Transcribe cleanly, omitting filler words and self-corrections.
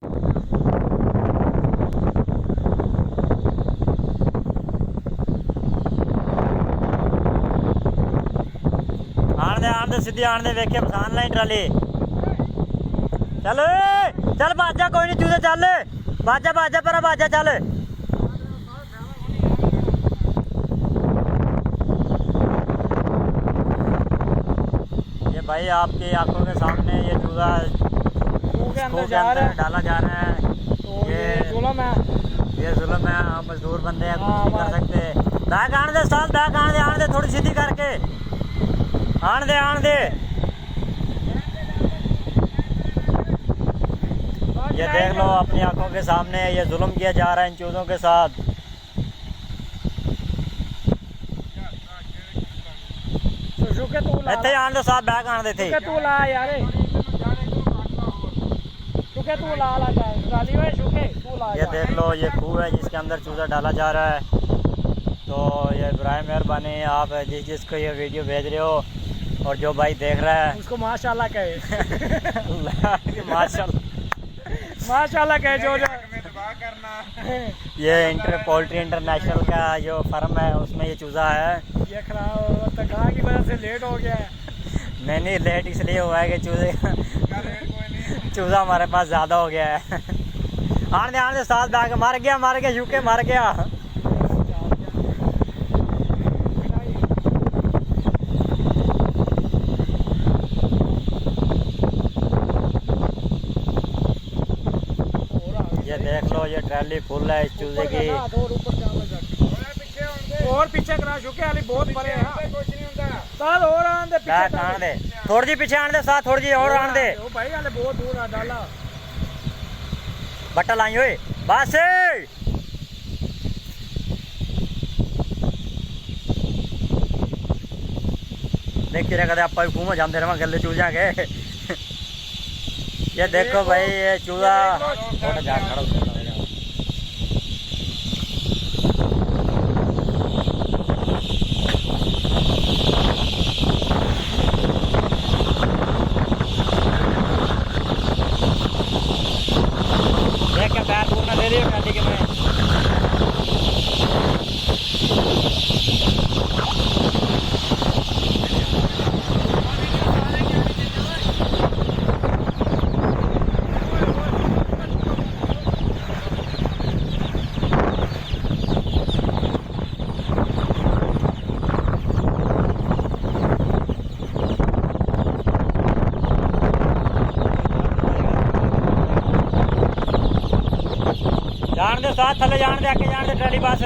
आन दे सीधी आन दे वेखे पसान लाई ट्राली चल चल बाजा कोई नहीं चूजे चल बाजा बाजा पर बाजा चल ये भाई आपकी आंखों के सामने ये चूजा के अंदर डाला जा रहा है। तो ये जुल्म है आप मजदूर बंदे हैं कुछ नहीं कर सकते। बैग आने दे साल बैग आने दे थोड़ी सीधी करके आने दे ये देख लो अपनी आंखों के सामने ये जुल्म किया जा रहा है इन चूजों के साथ। इतने आने दो साथ बैग आने देते ये देख लो ये खूह है जिसके अंदर चूजा डाला जा रहा है। तो ये बराए मेहरबानी आप जिसको ये वीडियो भेज रहे हो और जो भाई देख रहा है उसको माशाल्लाह कहे माशाल्लाह कहे जो ये पोल्ट्री इंटरनेशनल का जो फर्म है उसमें ये चूजा है। ये खराब तनख्वाह की वजह से लेट हो गया है। नहीं लेट इसलिए हुआ है कि चूजा हमारे पास ज़्यादा हो गया है। आने दे साथ बैग मार गया यूके मार गया। ये देख लो ये ट्रैली फुल है इस चूजे की। और पीछे करा चुके वाली बहुत बड़े हैं साथ और आने दे थोड़ी जी पीछे आने दे साथ थोड़ी जी और आने दे भाई वाले बहुत दूर आ डाला बट्टा लाई हुए बस देखी रहे कदे आप घूम जाते रहा गले चूजा के। ये देखो भाई ये चूजा देख के पैर पूरा दे रही है ट्राली के में। जान दे साथ थले जान दे आके जान दे ट्राली पास।